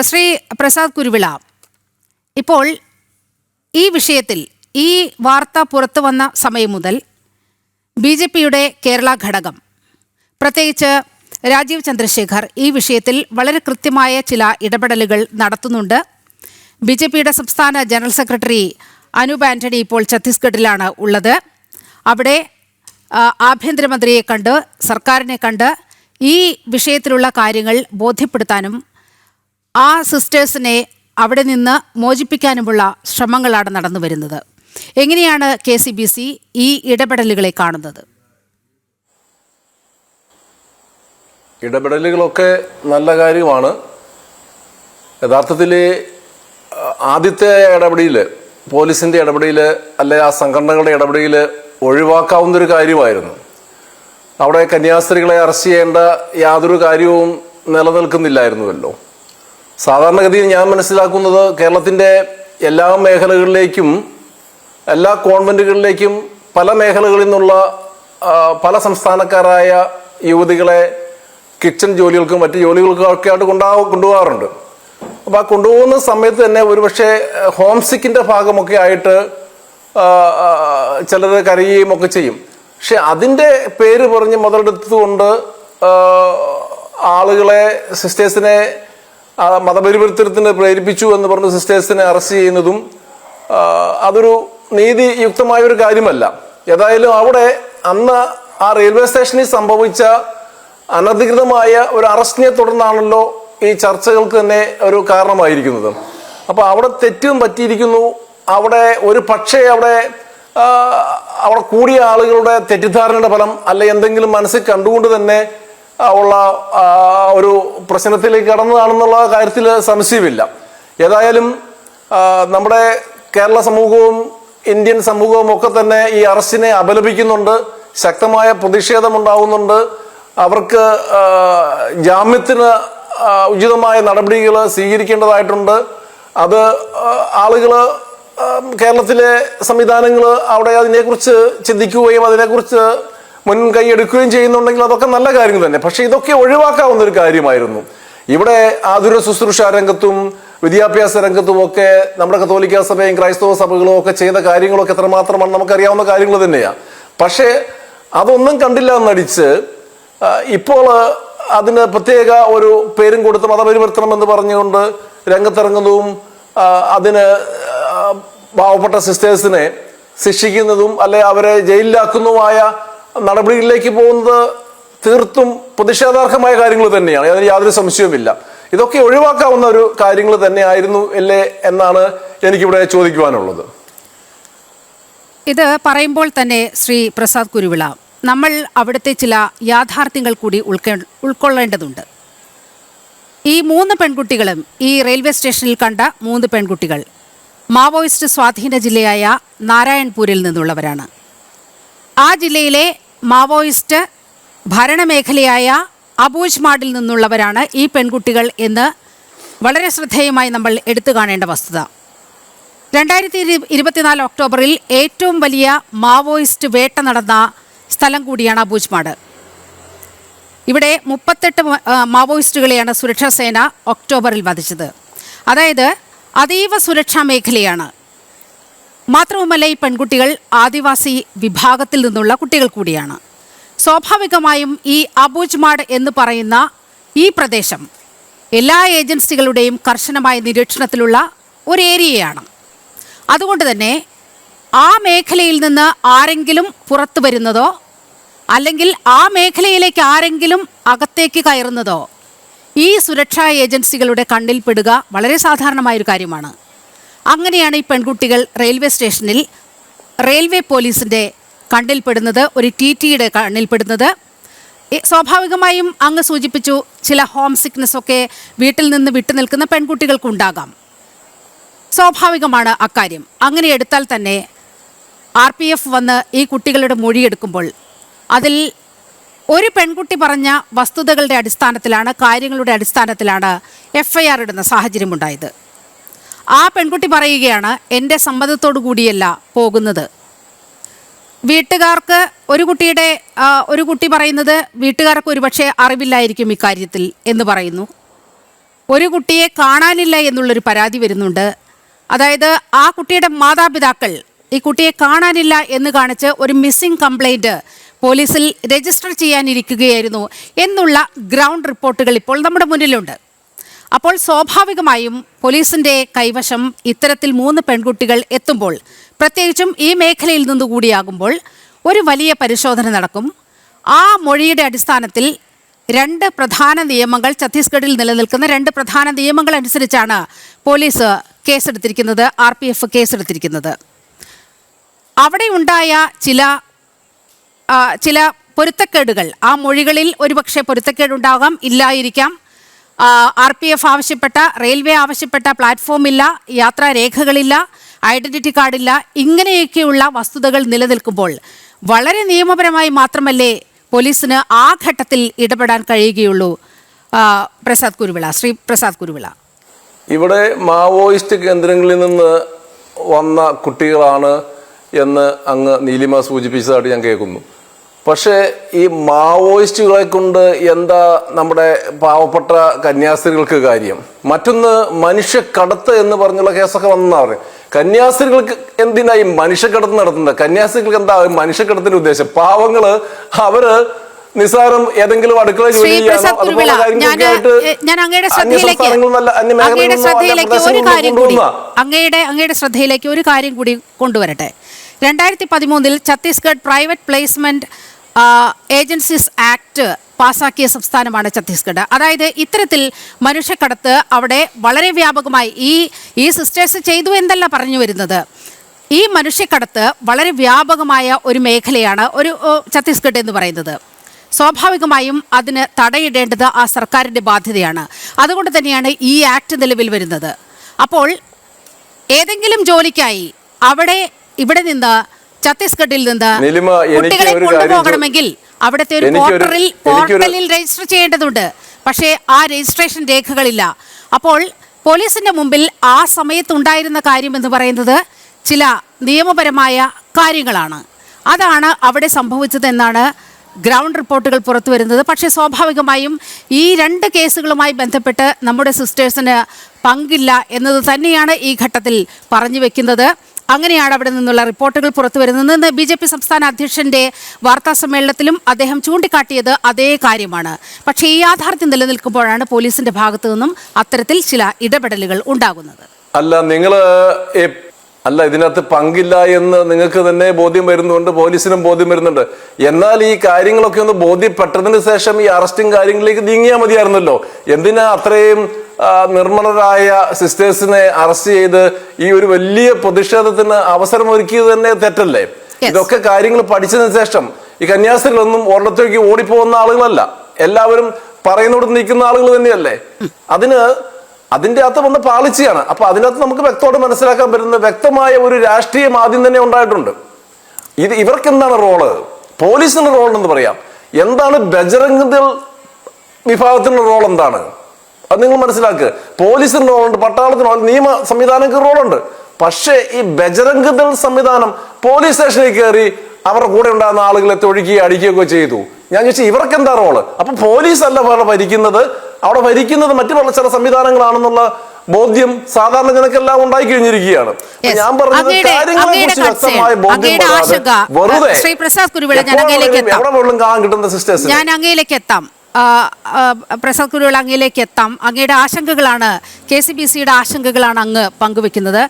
ശ്രീ പ്രസാദ് കുരുവിള, ഇപ്പോൾ ഈ വിഷയത്തിൽ ഈ വാർത്ത പുറത്തു വന്ന സമയം മുതൽ ബി.ജെ.പിയുടെ കേരള ഘടകം, പ്രത്യേകിച്ച് രാജീവ് ചന്ദ്രശേഖർ, ഈ വിഷയത്തിൽ വളരെ കൃത്യമായ ചില ഇടപെടലുകൾ നടത്തുന്നുണ്ട്. ബി.ജെ.പിയുടെ സംസ്ഥാന ജനറൽ സെക്രട്ടറി അനൂപ് ആന്റണി ഇപ്പോൾ ഛത്തീസ്ഗഡിലാണ് ഉള്ളത്. അവിടെ ആഭ്യന്തരമന്ത്രിയെ കണ്ട്, സർക്കാരിനെ കണ്ട് ഈ വിഷയത്തിലുള്ള കാര്യങ്ങൾ ബോധ്യപ്പെടുത്താനും ആ സിസ്റ്റേഴ്സിനെ അവിടെ നിന്ന് മോചിപ്പിക്കാനുമുള്ള ശ്രമങ്ങളാണ് നടന്നു വരുന്നത്. എങ്ങനെയാണ് KCBC ഈ ഇടപെടലുകളെ കാണുന്നത്? ഇടപെടലുകളൊക്കെ നല്ല കാര്യമാണ്. യഥാർത്ഥത്തിൽ ആദ്യത്തെ ഇടപെടൽ, പോലീസിൻ്റെ ഇടപെടൽ, അല്ലെ ആ സംഘടനകളുടെ ഇടപെടൽ ഒഴിവാക്കാവുന്നൊരു കാര്യമായിരുന്നു. അവിടെ കന്യാസ്ത്രീകളെ അറസ്റ്റ് ചെയ്യേണ്ട യാതൊരു കാര്യവും നിലനിൽക്കുന്നില്ലായിരുന്നുവല്ലോ. സാധാരണഗതിയിൽ ഞാൻ മനസ്സിലാക്കുന്നത് കേരളത്തിൻ്റെ എല്ലാ മേഖലകളിലേക്കും, എല്ലാ കോൺവെൻറ്റുകളിലേക്കും പല മേഖലകളിൽ നിന്നുള്ള പല സംസ്ഥാനക്കാരായ യുവതികളെ കിച്ചൺ ജോലികൾക്കും മറ്റ് ജോലികൾക്കും ഒക്കെ ആയിട്ട് കൊണ്ടുപോകാറുണ്ട്. അപ്പോൾ ആ കൊണ്ടുപോകുന്ന സമയത്ത് തന്നെ ഒരുപക്ഷെ ഹോം സിക്കിൻ്റെ ഭാഗമൊക്കെ ആയിട്ട് ചിലർ കരയുകയും ഒക്കെ ചെയ്യും. പക്ഷെ അതിൻ്റെ പേര് പറഞ്ഞ് മുതലെടുത്തുകൊണ്ട് ആളുകളെ, സിസ്റ്റേഴ്സിനെ മതപരിവർത്തനത്തിന് പ്രേരിപ്പിച്ചു എന്ന് പറഞ്ഞ് സിസ്റ്റേഴ്സിനെ അറസ്റ്റ് ചെയ്യുന്നതും അതൊരു നീതിയുക്തമായൊരു കാര്യമല്ല. ഏതായാലും അവിടെ അന്ന് ആ റെയിൽവേ സ്റ്റേഷനിൽ സംഭവിച്ച അനധികൃതമായ ഒരു അറസ്റ്റിനെ തുടർന്നാണല്ലോ ഈ ചർച്ചകൾക്ക് തന്നെ ഒരു കാരണമായിരിക്കുന്നത്. അപ്പോൾ അവിടെ തെറ്റും പറ്റിയിരിക്കുന്നു. അവിടെ ഒരു പക്ഷേ അവിടെ കൂടിയ ആളുകളുടെ തെറ്റിദ്ധാരണയുടെ ഫലം അല്ലെ എന്തെങ്കിലും മനസ്സിൽ കണ്ടുകൊണ്ട് തന്നെ ഉള്ള ഒരു പ്രശ്നത്തിലേക്ക് കടന്നതാണെന്നുള്ള കാര്യത്തിൽ സംശയമില്ല. ഏതായാലും നമ്മുടെ കേരള സമൂഹവും ഇന്ത്യൻ സമൂഹവും ഒക്കെ തന്നെ ഈ അറസ്റ്റിനെ അപലപിക്കുന്നുണ്ട്. ശക്തമായ പ്രതിഷേധമുണ്ടാവുന്നുണ്ട്. അവർക്ക് ജാമ്യത്തിന് ഉചിതമായ നടപടികൾ സ്വീകരിക്കേണ്ടതായിട്ടുണ്ട്. അത് ആളുകൾ, കേരളത്തിലെ സംവിധാനങ്ങൾ അവിടെ അതിനെക്കുറിച്ച് ചിന്തിക്കുകയും അതിനെക്കുറിച്ച് മുൻകൈ എടുക്കുകയും ചെയ്യുന്നുണ്ടെങ്കിൽ അതൊക്കെ നല്ല കാര്യങ്ങൾ തന്നെ. പക്ഷെ ഇതൊക്കെ ഒഴിവാക്കാവുന്ന ഒരു കാര്യമായിരുന്നു. ഇവിടെ ആതുര ശുശ്രൂഷ രംഗത്തും വിദ്യാഭ്യാസ രംഗത്തും ഒക്കെ നമ്മുടെ കത്തോലിക്ക സഭയും ക്രൈസ്തവ സഭകളും ഒക്കെ ചെയ്ത കാര്യങ്ങളൊക്കെ എത്രമാത്രമാണ് നമുക്കറിയാവുന്ന കാര്യങ്ങൾ തന്നെയാണ്. പക്ഷേ അതൊന്നും കണ്ടില്ല എന്നടിച്ച് ഇപ്പോൾ അതിന് പ്രത്യേക ഒരു പേരും കൊടുത്ത് മതപരിവർത്തനം എന്ന് പറഞ്ഞുകൊണ്ട് രംഗത്തിറങ്ങുന്നതും അതിന് പാവപ്പെട്ട സിസ്റ്റേഴ്സിനെ ശിക്ഷിക്കുന്നതും അല്ലെ അവരെ ജയിലിലാക്കുന്നതുമായ നടപടികളിലേക്ക് പോകുന്നത് തീർത്തും പ്രതിഷേധാർഹമായ കാര്യങ്ങൾ തന്നെയാണ്. അതിന് യാതൊരു സംശയവുമില്ല. ഇതൊക്കെ ഒഴിവാക്കാവുന്ന ഒരു കാര്യങ്ങൾ തന്നെയായിരുന്നു അല്ലേ എന്നാണ് എനിക്കിവിടെ ചോദിക്കുവാനുള്ളത്. ഇത് പറയുമ്പോൾ തന്നെ ശ്രീ പ്രസാദ് കുരുവിള, നമ്മൾ അവിടുത്തെ ചില യാഥാർത്ഥ്യങ്ങൾ കൂടി ഉൾക്കൊള്ളേണ്ടതുണ്ട്. ഈ 3 പെൺകുട്ടികളും, ഈ റെയിൽവേ സ്റ്റേഷനിൽ കണ്ട 3 പെൺകുട്ടികൾ മാവോയിസ്റ്റ് സ്വാധീന ജില്ലയായ നാരായൺപൂരിൽ നിന്നുള്ളവരാണ്. ആ ജില്ലയിലെ മാവോയിസ്റ്റ് ഭരണമേഖലയായ അബൂജ്മാഡിൽ നിന്നുള്ളവരാണ് ഈ പെൺകുട്ടികൾ എന്ന് വളരെ ശ്രദ്ധേയമായി നമ്മൾ എടുത്തു കാണേണ്ട വസ്തുത. 2024 ഒക്ടോബറിൽ ഏറ്റവും വലിയ മാവോയിസ്റ്റ് വേട്ട നടന്ന സ്ഥലം കൂടിയാണ് അബൂജ്മാഡ്. ഇവിടെ 38 മാവോയിസ്റ്റുകളെയാണ് സുരക്ഷാ സേന ഒക്ടോബറിൽ വധിച്ചത്. അതായത് അതീവ സുരക്ഷാ മേഖലയാണ്. മാത്രവുമല്ല, ഈ പെൺകുട്ടികൾ ആദിവാസി വിഭാഗത്തിൽ നിന്നുള്ള കുട്ടികൾ കൂടിയാണ്. സ്വാഭാവികമായും ഈ അബൂജ്മാഡ് എന്ന് പറയുന്ന ഈ പ്രദേശം എല്ലാ ഏജൻസികളുടെയും കർശനമായ നിരീക്ഷണത്തിലുള്ള ഒരു ഏരിയയാണ്. അതുകൊണ്ട് തന്നെ ആ മേഖലയിൽ നിന്ന് ആരെങ്കിലും പുറത്തു വരുന്നതോ അല്ലെങ്കിൽ ആ മേഖലയിലേക്ക് ആരെങ്കിലും അകത്തേക്ക് കയറുന്നതോ ഈ സുരക്ഷാ ഏജൻസികളുടെ കണ്ണിൽപ്പെടുക വളരെ സാധാരണമായൊരു കാര്യമാണ്. അങ്ങനെയാണ് ഈ പെൺകുട്ടികൾ റെയിൽവേ സ്റ്റേഷനിൽ റെയിൽവേ പോലീസിൻ്റെ കണ്ണിൽപ്പെടുന്നത്, ഒരു TTയുടെ കണ്ണിൽപ്പെടുന്നത്. സ്വാഭാവികമായും അങ്ങ് സൂചിപ്പിച്ചു, ചില ഹോം സിക്നെസ്സൊക്കെ വീട്ടിൽ നിന്ന് വിട്ടു നിൽക്കുന്ന പെൺകുട്ടികൾക്കുണ്ടാകാം. സ്വാഭാവികമാണ് അക്കാര്യം. അങ്ങനെ എടുത്താൽ തന്നെ RPF വന്ന് ഈ കുട്ടികളുടെ മൊഴിയെടുക്കുമ്പോൾ അതിൽ ഒരു പെൺകുട്ടി പറഞ്ഞ വസ്തുതകളുടെ അടിസ്ഥാനത്തിലാണ്, കാര്യങ്ങളുടെ അടിസ്ഥാനത്തിലാണ് FIR ഇടുന്ന സാഹചര്യമുണ്ടായത്. ആ പെൺകുട്ടി പറയുകയാണ്, എൻ്റെ സമ്മതത്തോടു കൂടിയല്ല പോകുന്നത്. വീട്ടുകാർക്ക് ഒരു കുട്ടി പറയുന്നത് വീട്ടുകാർക്ക് ഒരുപക്ഷെ അറിവില്ലായിരിക്കും ഇക്കാര്യത്തിൽ എന്ന് പറയുന്നു. ഒരു കുട്ടിയെ കാണാനില്ല എന്നുള്ളൊരു പരാതി വരുന്നുണ്ട്. അതായത് ആ കുട്ടിയുടെ മാതാപിതാക്കൾ ഈ കുട്ടിയെ കാണാനില്ല എന്ന് കാണിച്ച് ഒരു മിസ്സിംഗ് കംപ്ലൈൻറ്റ് പോലീസിൽ രജിസ്റ്റർ ചെയ്യാനിരിക്കുകയായിരുന്നു എന്നുള്ള ഗ്രൗണ്ട് റിപ്പോർട്ടുകൾ ഇപ്പോൾ നമ്മുടെ മുന്നിലുണ്ട്. അപ്പോൾ സ്വാഭാവികമായും പോലീസിൻ്റെ കൈവശം ഇത്തരത്തിൽ 3 പെൺകുട്ടികൾ എത്തുമ്പോൾ, പ്രത്യേകിച്ചും ഈ മേഖലയിൽ നിന്നുകൂടിയാകുമ്പോൾ ഒരു വലിയ പരിശോധന നടക്കും. ആ മൊഴിയുടെ അടിസ്ഥാനത്തിൽ 2 പ്രധാന നിയമങ്ങൾ, ഛത്തീസ്ഗഡിൽ നിലനിൽക്കുന്ന 2 പ്രധാന നിയമങ്ങൾ അനുസരിച്ചാണ് പോലീസ് കേസെടുത്തിരിക്കുന്നത്, RPF കേസെടുത്തിരിക്കുന്നത്. അവിടെ ഉണ്ടായ ചില പൊരുത്തക്കേടുകൾ, ആ മൊഴികളിൽ ഒരുപക്ഷെ പൊരുത്തക്കേടുണ്ടാകാം, ഇല്ലായിരിക്കാം. RPF ആവശ്യപ്പെട്ട, റെയിൽവേ ആവശ്യപ്പെട്ട പ്ലാറ്റ്ഫോമില്ല, യാത്രാരേഖകളില്ല, ഐഡന്റിറ്റി കാർഡില്ല, ഇങ്ങനെയൊക്കെയുള്ള വസ്തുതകൾ നിലനിൽക്കുമ്പോൾ വളരെ നിയമപരമായി മാത്രമല്ലേ പോലീസിന് ആ ഘട്ടത്തിൽ ഇടപെടാൻ കഴിയുകയുള്ളൂ? പ്രസാദ് കുരുവിള, ശ്രീ പ്രസാദ് കുരുവിള, ഇവിടെ മാവോയിസ്റ്റ് കേന്ദ്രങ്ങളിൽ നിന്ന് വന്ന കുട്ടികളാണ് എന്ന് അങ്ങ് നീലിമ സൂചിപ്പിച്ചതായിട്ട് ഞാൻ കേൾക്കുന്നു. പക്ഷേ ഈ മാവോയിസ്റ്റുകളെ കൊണ്ട് എന്താ നമ്മുടെ പാവപ്പെട്ട കന്യാസ്ത്രീകൾക്ക് കാര്യം? മറ്റൊന്ന് മനുഷ്യക്കടത്ത് എന്ന് പറഞ്ഞുള്ള കേസൊക്കെ വന്നാ പറയും. കന്യാസ്ത്രീകൾക്ക് എന്തിനാ ഈ മനുഷ്യക്കടത്ത് നടത്തുന്നത്? കന്യാസ്ത്രീകൾക്ക് എന്താ മനുഷ്യക്കടത്തിന്റെ ഉദ്ദേശം? പാവങ്ങള് അവര് നിസ്സാരം ഏതെങ്കിലും അടുക്കള ജോലി അങ്ങയുടെ ശ്രദ്ധയിലേക്ക് ഒരു കാര്യം കൂടി കൊണ്ടുവരട്ടെ. 2013 Chhattisgarh private placement agencies act പാസാക്കിയ സംസ്ഥാനമാണ് ഛത്തീസ്ഗഡ്. അതായത് ഇത്തരത്തിൽ മനുഷ്യക്കടത്ത് അവിടെ വളരെ വ്യാപകമായി ഈ സിസ്റ്റേഴ്സ് ചെയ്തു എന്നല്ല പറഞ്ഞു വരുന്നത്. ഈ മനുഷ്യക്കടത്ത് വളരെ വ്യാപകമായ ഒരു മേഖലയാണ് ഒരു ഛത്തീസ്ഗഡ് എന്ന് പറയുന്നത്. സ്വാഭാവികമായും അതിന് തടയിടേണ്ടത് ആ സർക്കാരിൻ്റെ ബാധ്യതയാണ്. അതുകൊണ്ട് തന്നെയാണ് ഈ ആക്ട് നിലവിൽ വരുന്നത്. അപ്പോൾ ഏതെങ്കിലും ജോലിക്കായി ഇവിടെ നിന്ന് ഛത്തീസ്ഗഡിൽ നിന്ന് കുട്ടികളെ കൊണ്ടുപോകണമെങ്കിൽ അവിടുത്തെ ഒരു പോർട്ടലിൽ രജിസ്റ്റർ ചെയ്യേണ്ടതുണ്ട്. പക്ഷേ ആ രജിസ്ട്രേഷൻ രേഖകളില്ല. അപ്പോൾ പോലീസിന്റെ മുമ്പിൽ ആ സമയത്തുണ്ടായിരുന്ന കാര്യം എന്ന് പറയുന്നത് ചില നിയമപരമായ കാര്യങ്ങളാണ്. അതാണ് അവിടെ സംഭവിച്ചതെന്നാണ് ഗ്രൗണ്ട് റിപ്പോർട്ടുകൾ പുറത്തു വരുന്നത്. പക്ഷേ സ്വാഭാവികമായും ഈ 2 കേസുകളുമായി ബന്ധപ്പെട്ട് നമ്മുടെ സിസ്റ്റേഴ്സിന് പങ്കില്ല എന്നത് തന്നെയാണ് ഈ ഘട്ടത്തിൽ പറഞ്ഞു വെക്കുന്നത്. അങ്ങനെയാണ് അവിടെ നിന്നുള്ള റിപ്പോർട്ടുകൾ പുറത്തു വരുന്നത്. BJP സംസ്ഥാന അധ്യക്ഷന്റെ വാർത്താ സമ്മേളനത്തിലും അദ്ദേഹം ചൂണ്ടിക്കാട്ടിയത് അതേ കാര്യമാണ്. പക്ഷേ ഈ യാഥാർത്ഥ്യം നിലനിൽക്കുമ്പോഴാണ് പോലീസിന്റെ ഭാഗത്തു നിന്നും അത്തരത്തിൽ ചില ഇടപെടലുകൾ ഉണ്ടാകുന്നത്. ഇതിനകത്ത് പങ്കില്ല എന്ന് നിങ്ങൾക്ക് തന്നെ ബോധ്യം വരുന്നുണ്ട്, പോലീസിനും ബോധ്യം വരുന്നുണ്ട്. എന്നാൽ ഈ കാര്യങ്ങളൊക്കെ ഒന്ന് ബോധ്യപ്പെട്ടതിന് ശേഷം ഈ അറസ്റ്റും കാര്യങ്ങളിലേക്ക് നീങ്ങിയാൽ മതിയായിരുന്നല്ലോ. എന്തിനാ അത്രയും നിർമ്മലരായ സിസ്റ്റേഴ്സിനെ അറസ്റ്റ് ചെയ്ത് ഈ ഒരു വലിയ പ്രതിഷേധത്തിന് അവസരമൊരുക്കിയത് തന്നെ തെറ്റല്ലേ? ഇതൊക്കെ കാര്യങ്ങൾ പഠിച്ചതിന് ശേഷം ഈ കന്യാസ്ത്രീകളൊന്നും ഒരിടത്തേക്ക് ഓടിപ്പോകുന്ന ആളുകളല്ല, എല്ലാവരും പറയുന്നോട് നിൽക്കുന്ന ആളുകൾ തന്നെയല്ലേ. അതിന്റെ അകത്ത് വന്ന പാളിച്ചയാണ്. അപ്പൊ അതിനകത്ത് നമുക്ക് വ്യക്തമായിട്ട് മനസ്സിലാക്കാൻ പറ്റുന്ന വ്യക്തമായ ഒരു രാഷ്ട്രീയം ആദ്യം തന്നെ ഉണ്ടായിട്ടുണ്ട്. ഇവർക്ക് എന്താണ് റോള്? പോലീസിന്റെ റോൾ എന്ന് പറയാം. എന്താണ് ബജറംഗ് ദൾ വിഭാഗത്തിന്റെ റോൾ? എന്താണ് അത് നിങ്ങൾ മനസ്സിലാക്കുക. പോലീസിന്റെ റോളുണ്ട്, പട്ടാളത്തിന് നിയമ സംവിധാനങ്ങൾക്ക് റോളുണ്ട്. പക്ഷേ ഈ ബജറംഗ് ദൾ സംവിധാനം പോലീസ് സ്റ്റേഷനിൽ കയറി അവരുടെ കൂടെ ഉണ്ടാകുന്ന ആളുകളെ തൊഴുകയോ അടിക്കുകയൊക്കെ ചെയ്തു. ഞാൻ ചോദിച്ചാൽ ഇവർക്ക് എന്താ റോള്? അപ്പൊ പോലീസ് അല്ല അവിടെ ഭരിക്കുന്നത് മറ്റു ചില സംവിധാനങ്ങളാണെന്നുള്ള ബോധ്യം സാധാരണ ജനക്കെല്ലാം ഉണ്ടായി കഴിഞ്ഞിരിക്കുകയാണ്. ഞാൻ പറഞ്ഞത് കാര്യങ്ങളെ കുറിച്ച് വ്യക്തമായ ബോധ്യം വെറുതെ എവിടെ വെള്ളം കാണാൻ കിട്ടുന്ന സിസ്റ്റേഴ്സ്. ഞാൻ അങ്ങയിലേക്ക് എത്താം, പ്രസാദ് കുരുവിള, അങ്ങയിലേക്ക് എത്താം. അങ്ങയുടെ ആശങ്കകളാണ്, KCBCയുടെ ആശങ്കകളാണ് അങ്ങ് പങ്കുവെക്കുന്നത്.